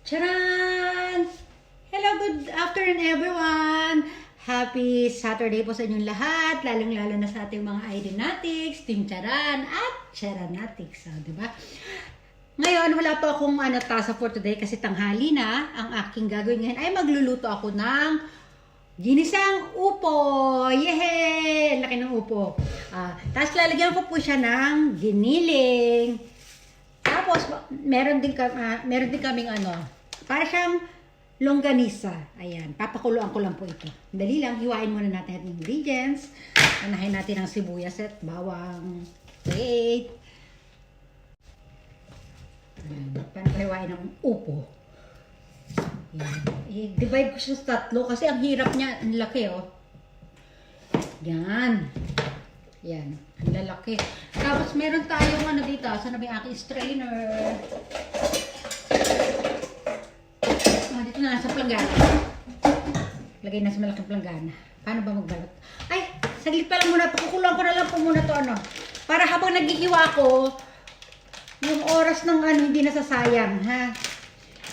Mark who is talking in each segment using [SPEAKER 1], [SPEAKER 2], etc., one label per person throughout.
[SPEAKER 1] Charan! Hello, good afternoon everyone! Happy Saturday po sa inyong lahat, lalong-lalo na sa ating mga Idenatics, Team Charan at Charanatics, di ba? Ngayon, wala po akong tasa for today kasi tanghali na. Ang aking gagawin ngayon ay magluluto ako ng ginisang upo. Yehey! Laki ng upo. Tapos lalagyan ko po siya ng giniling. Tapos meron din kaming para siyang longganisa. Ayan, papakuluan ko lang po ito. Dali lang, hiwain muna natin ang ingredients. Anahin natin ang sibuyas at bawang. Wait. Paano hiwain ang upo? Yan. I-divide ko siya sa tatlo kasi ang hirap niya, ang laki Yan. Yan. Ang lalaki. Tapos meron tayong dito. Saan na ba yung aking strainer? Dito na sa planggana. Lagay na sa malaking planggana. Paano ba magbalot? Ay! Saglit pa lang muna. Pakukuluan ko na lang po muna to para habang naghihiwa ko, yung oras ng hindi nasasayang, ha?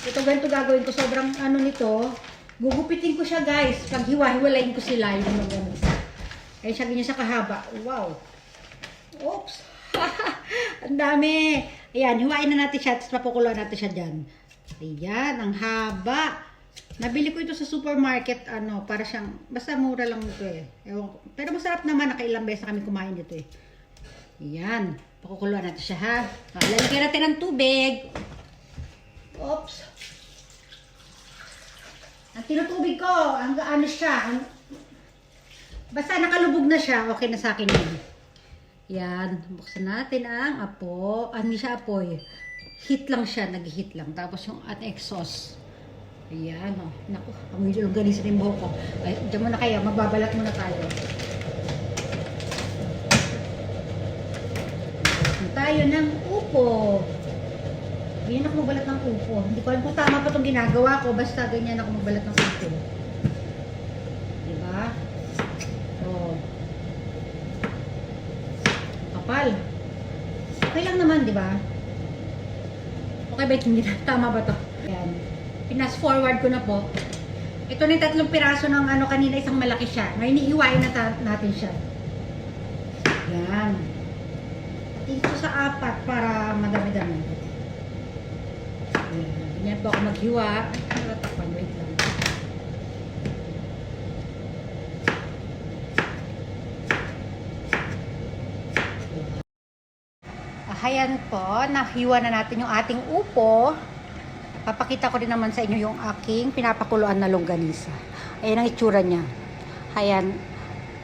[SPEAKER 1] Ito ganito gagawin ko. Sobrang nito. Gugupitin ko siya, guys. Pag hiwa-hiwalayin ko sila, yung longganisa. Ay, siya ganyan siya kahaba. Wow. Oops. Ang dami. Ayan, hiwain na natin siya. Tapos papakuluan natin siya dyan. Ayan, ang haba. Nabili ko ito sa supermarket. Para siyang, basta mura lang ito Ewan ko. Pero masarap naman. Nakailang beses na kami kumain dito Ayan. Pakukuluan natin siya, ha. Lalagyan natin ng tubig. Oops. Ang tinutubig ko, siya. Basta nakalubog na siya, okay na sa akin yun. Yan. Buksan natin ang apo. Hindi siya apoy. Heat lang siya, nag-heat lang. Tapos yung exhaust. Ayan, Naku, ang longganisa rin buhok ko. Ay, dyan muna kayo, magbabalat muna tayo. Tayo ng upo. Ganyan ako magbalat ng upo. Hindi ko alam kung tama pa itong ginagawa ko. Basta ganyan ako magbalat ng upo. Diba? So, kapal. Okay lang naman, diba? Okay ba ito? Tama ba ito? Ayan. Pinas forward ko na po. Ito na yung tatlong piraso ng kanina, isang malaki siya. Ngayon, iiwain na natin siya. Yan. Ito sa apat para madami-dami. Ganyan po ako maghiwa. Natapan, wait lang. Ayan po, nahiwa na natin yung ating upo. Papakita ko din naman sa inyo yung aking pinapakuluan na longganisa. Ayan ang itsura niya. Ayan.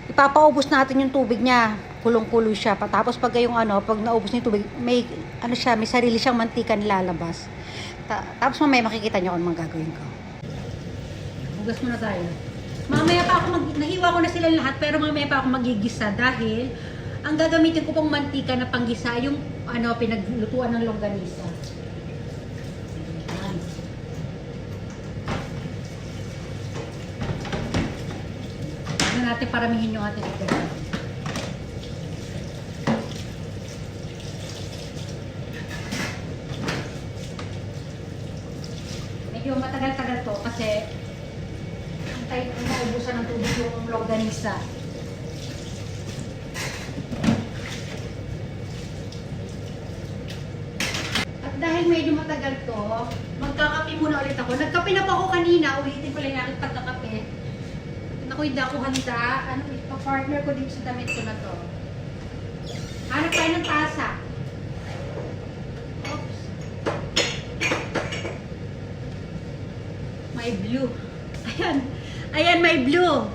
[SPEAKER 1] Ipapaubos natin yung tubig niya. Kulong-kulo siya. Tapos pag yung pag naubos niya yung tubig, may may sarili siyang mantika nilalabas. Tapos mamaya makikita niyo kung anong gagawin ko. Hugas muna tayo. Mamaya pa ako nahiwa ko na sila lahat, pero mamaya pa ako magigisa dahil ang gagamitin ko pong mantika na panggisa yung pinaglutuan ng longganisa. Ayan. Tignan natin paramihin yung ating ito. Medyo matagal-tagal to kasi antay kung maubusan ng tubig yung longganisa. Dahil medyo matagal to, magkakape muna ulit ako. Nagkape na pa ako kanina, ulitin ko lang yung aking pagkakape. Naku, hindi ako handa. Pa-partner ko dito sa damit ko na to. Hanap tayo ng tasa. Oops. May blue. Ayan. Ayan, may blue.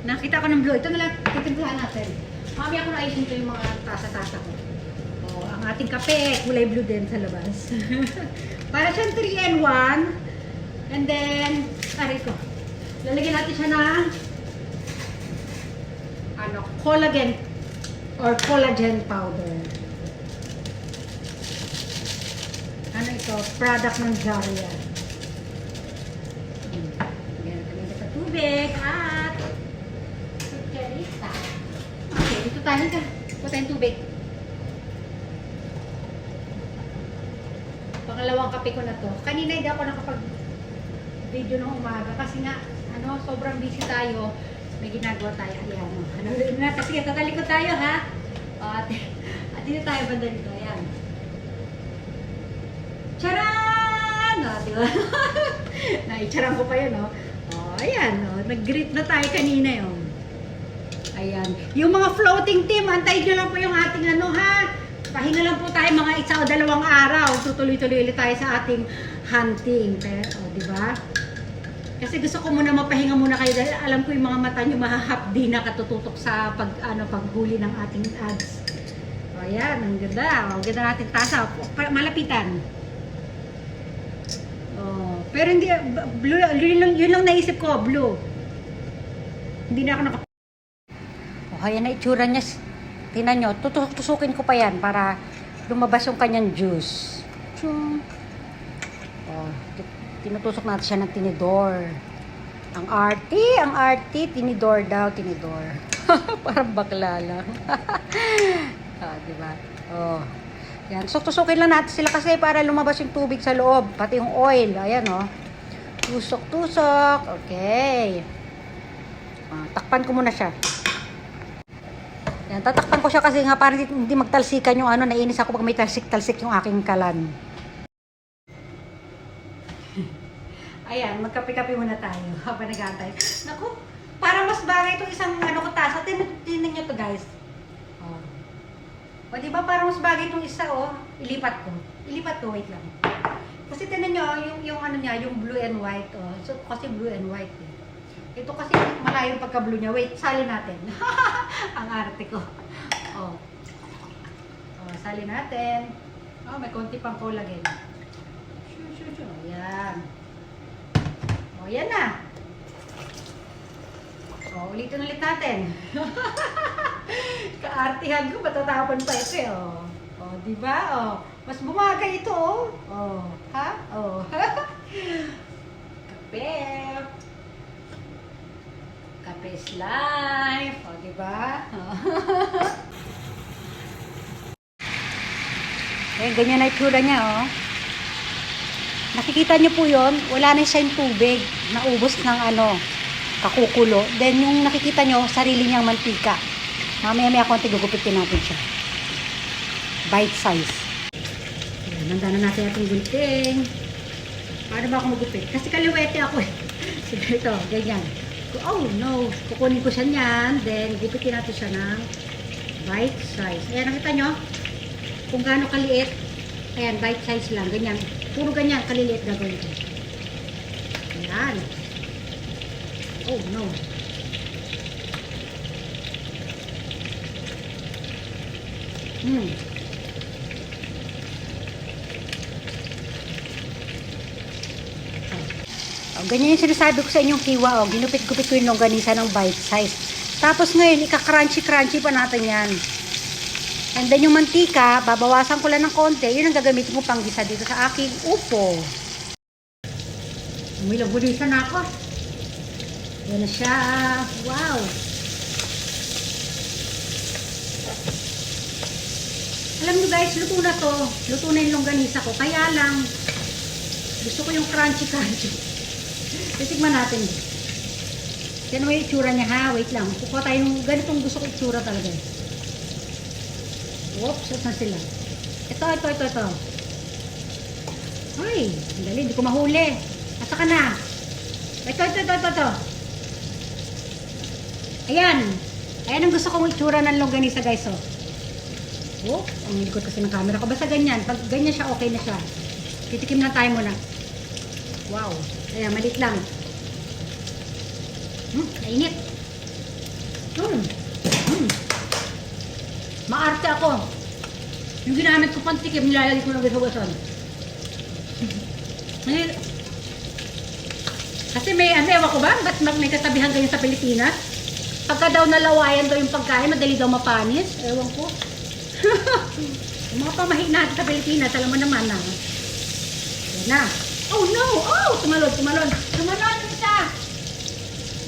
[SPEAKER 1] Nakita ko ng blue. Ito na lang, titimplahan natin. Mamaya ako na-ayusin ko yung mga tasa-tasa ko. Ang ating kape, kulay blue din sa labas. Para siyang 3-in-1. And then, aray ko. Lalagyan natin siya ng collagen or collagen powder. Ito? Product ng Zaria. Lagyan natin sa tubig at kutsarita. Okay, dito tayo ka. Kuha tayong tubig. Pangalawang kape ko na to. Kanina hindi ako video ng umaga kasi nga, ano, sobrang busy tayo. May ginagawa tayo. Ayan, ano, sige, tatalikod tayo, ha? O, at dito tayo banda dito. Ayan. Charan! O, diba? Naitsaran ko pa yun, o. O, ayan, o. Nag-greet na tayo kanina, yun. Ayan. Yung mga floating team, antayin nyo lang po yung ating ano, ha? Pahinga lang po tayo mga 1 o 2 araw. Tutuloy-tuloy ulit tayo sa ating hunting. Pero, o, diba? Kasi gusto ko muna mapahinga muna kayo dahil alam ko yung mga mata nyo mahahapdi na katututok sa paghuli ng ating ads. O, ayan. Ang ganda. Ang ganda natin tasa. Malapitan. O, pero hindi, blue, yun lang naisip ko, blue. Hindi na ako O, ayan na itsura niya. Tingnan nyo, tusukin ko pa yan para lumabas yung kanyang juice. Chung. Oh, tinutusok natin siya ng tinidor. Ang arty, tinidor daw, tinidor. Parang bakla lang. Diba? Oh. Yan, tusukin lang natin sila kasi para lumabas yung tubig sa loob, pati yung oil. Ayan, oh. Tusok. Okay. Takpan ko muna siya. Yan, tatakpan ko siya kasi nga parang hindi magtalsikan yung ano, nainis ako pag may talsik-talsik yung aking kalan. Ayan, magkape-kape muna tayo habang nag-aantay. Naku, parang mas bagay itong isang ano ko tasa. Tingnan nyo to guys. Oh. O diba parang mas bagay itong isa, oh. Ilipat ko, wait lang. Kasi tingnan nyo, yung ano niya, yung blue and white, oh. So, kasi blue and white, eh. Ito kasi malayo yung pagka-blue niya. Wait, salin natin. Ang arte ko. Oh. Oh, salin natin. Oh, may konti pang collagen. Ayan. Oh, yan na. Oh, ulitin ulit natin. Kaartihan ko, matatapon pa ito, eh. Oh. Oh, di ba? Oh, mas bumagay ito, oh. Oh, ha? Oh. Kape. Kape's life. O, diba? Eh, ganyan na itsura niya, oh. Nakikita niyo po yon, wala na siyang tubig. Naubos ng ano, kakukulo. Then, yung nakikita niyo, sarili niyang mantika. Mamaya-maya konti gugupitin natin siya. Bite size. Ayan, handa na natin ating gunting. Paano ba ako magupit? Kasi kaliwete ako, eh. Sige, ito, ganyan. Oh no, kukunin ko siya niyan, then gupitin natin siya ng bite size. Ayan, nakita nyo? Kung gaano kaliit. Ayan, bite size lang, ganyan. Puro ganyan, kaliliit gagawin ko. Ayan. Oh no. Ganyan yung sinasabi ko sa inyong kiwa, oh. Ginupit-gupit ko yung longganisa ng bite size. Tapos ngayon, ika-crunchy-crunchy pa natin yan. And then yung mantika, babawasan ko lang ng konti. Yun ang gagamitin ko pang gisa dito sa aking upo. Umilog-bulisan na ako. Yan na siya. Wow! Alam nyo guys, luto na to. Luto na yung longganisa ko. Kaya lang, gusto ko yung crunchy-crunchy. Titigman natin. Yan may itsura niya, ha. Wait lang. Kukuha tayo ng ganitong gusto ko itsura talaga. Oops, saan sila? Ito. Ay, dali, hindi ko mahuli. Asa ka na? Ito. Ayan. Ayan ang gusto kong itsura ng longganisa, guys, oh. Oops, ang likod kasi ng camera ko. Basta ganyan. Pag ganyan siya, okay na siya. Titikim na tayo muna. Wow. Ayan, malit lang. Kainit. Maarte ako. Yung ginamit ko pang tikim, nilalagay ko ng bisawasan. Kasi may, ewan ko ba? Ba't may katabihan ganyan sa Pilipinas? Pagka daw nalawayan daw yung pagkain, madali daw mapanis. Ewan ko. Yung mga pamahin natin sa Pilipinas, alam mo naman na. Yan na. Oh no! Oh! Tumalon yung isa!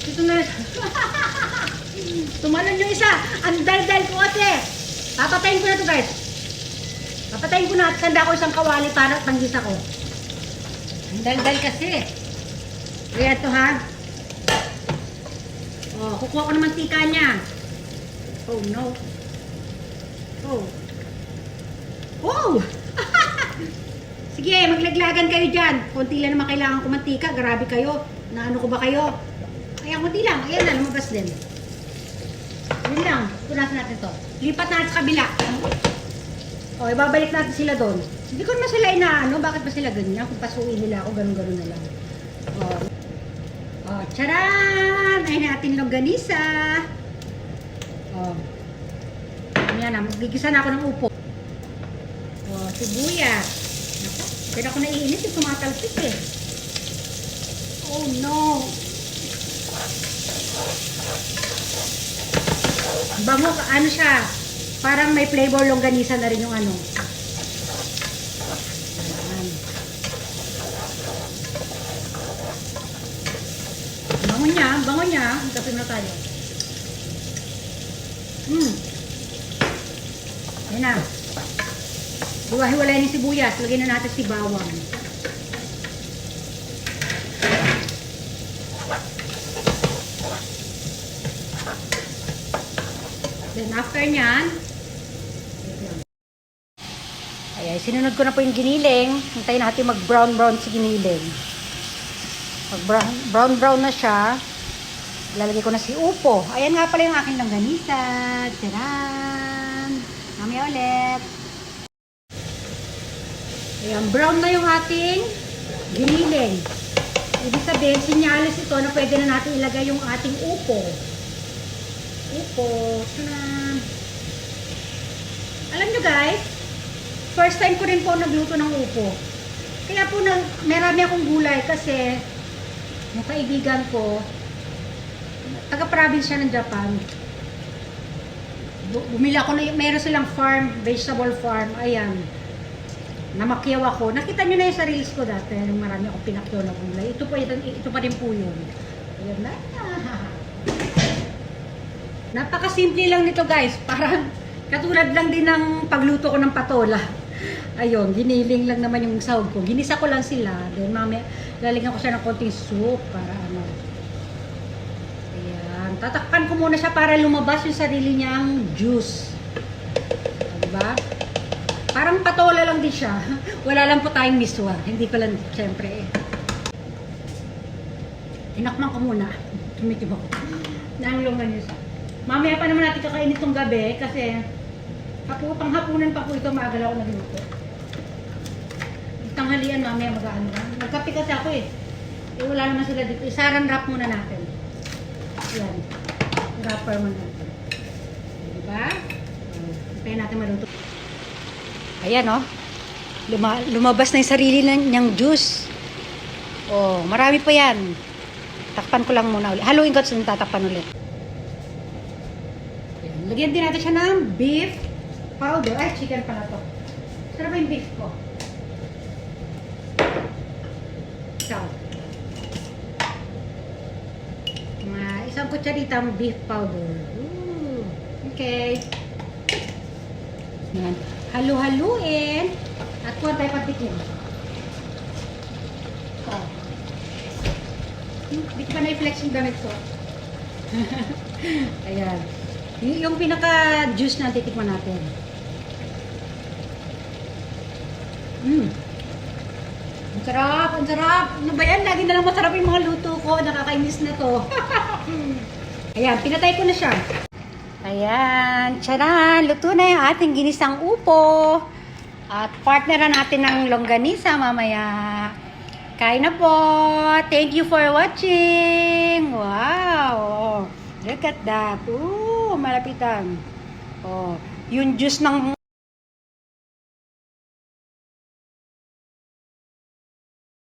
[SPEAKER 1] Dito na. Tumalon yung isa! Ang dal-dal ko ate! Papatayin ko na to guys. Papatayin ko na at sanda ko isang kawali para tanggis ako. Ang dal-dal kasi. Ayan to ha. Oh, kukuha ko ng mantika niya. Oh no. Oh. Oh! Sige, maglaglagan kayo dyan. Kunti lang naman kailangan ko mantika. Grabe kayo. Naano ko ba kayo? Ayan, kunti lang. Ayan na, lumabas din. Yun lang. Punasan natin to. Lipat natin sa kabila. O, ibabalik natin sila doon. Hindi ko naman sila inaano. Bakit ba sila ganyan? Kung pasuin nila ako, ganun-ganun na lang. O, tcharan! Ay natin longganisa. O. Ayan na, magigisa na ako ng upo. O, sibuyas. Naku, kaya ako naiinis. Tumatalsik eh. Oh no! Bango, ano siya? Parang may flavor longganisa na rin yung ano. Ayan. Bango niya. Tapos na tayo. Ayan na. Hiwa-hiwalay ni sibuyas. Lagyan na natin si bawang. Then after nyan, ay, sinunod ko na po yung giniling. Hintayin natin mag-brown si giniling. Mag-brown na siya. Ilalagay ko na si upo. Ayan nga pala yung aking longganisa. Tcharan! Mamaya ulit. Ayan, brown na yung ating giniling. Ibig sabihin, sinyalis ito na pwede na natin ilagay yung ating upo. Tcharan! Alam nyo guys, first time ko rin po nagluto ng upo. Kaya po marami akong gulay kasi yung kaibigan ko, taga-province siya ng Japan. Bumili ako na, meron silang farm, vegetable farm, ayan. Namakyaw ako. Nakita nyo na yung sa reels ko dati, yung marami akong pinakyaw na gulay. Ito pa rin po yun. Ayan na. Napakasimple lang nito guys. Parang katulad lang din ng pagluto ko ng patola. Ayun, giniling lang naman yung sahog ko. Ginisa ko lang sila. Then mamaya, lalagyan ko siya ng konting soup para ano. Ayan. Tatakpan ko muna siya para lumabas yung sarili niyang juice. Diba? Parang patola lang din siya. Wala lang po tayong miswa. Hindi ko lang, syempre eh. Tinakman ko muna. Tumitib ako. Nanglungan niyo siya. Mamaya pa naman natin kakain itong gabi kasi panghapunan pa po ito, maagal ako nagluto. Tanghalian mamaya mag-ano na. Nagkape kasi ako eh. Wala naman sila dito. Isaran wrap muna natin. Yan. Wrapper muna natin. Diba? Hintayin natin maluto. Ayan oh. Lumabas na yung sarili niyang juice. Oh, marami pa yan. Takpan ko lang muna ulit. Haluin ko at tatakpan ulit. Lagyan din natin siya ng beef powder. Ay, chicken pala to. Sarap ba yung beef ko? So, isang kutsaritang beef powder. Ooh, okay. Yan. Halu-haluin. At kuha tayo patikin. Oh. Hindi ko pa na-flex yung damit ko. Ayan. Yung pinaka-juice na titikman natin. Ang sarap, ang sarap. Ano ba yan? Lagi na lang masarap yung mga luto ko. Nakakainis na to. Ayan, pinatay ko na siya. Ayan, tcharan. Luto na yung ating ginisang upo. At partner na natin ng longganisa mamaya. Kain na po. Thank you for watching. Wow. Look at that. Ooh, malapitan. Oh, yung juice ng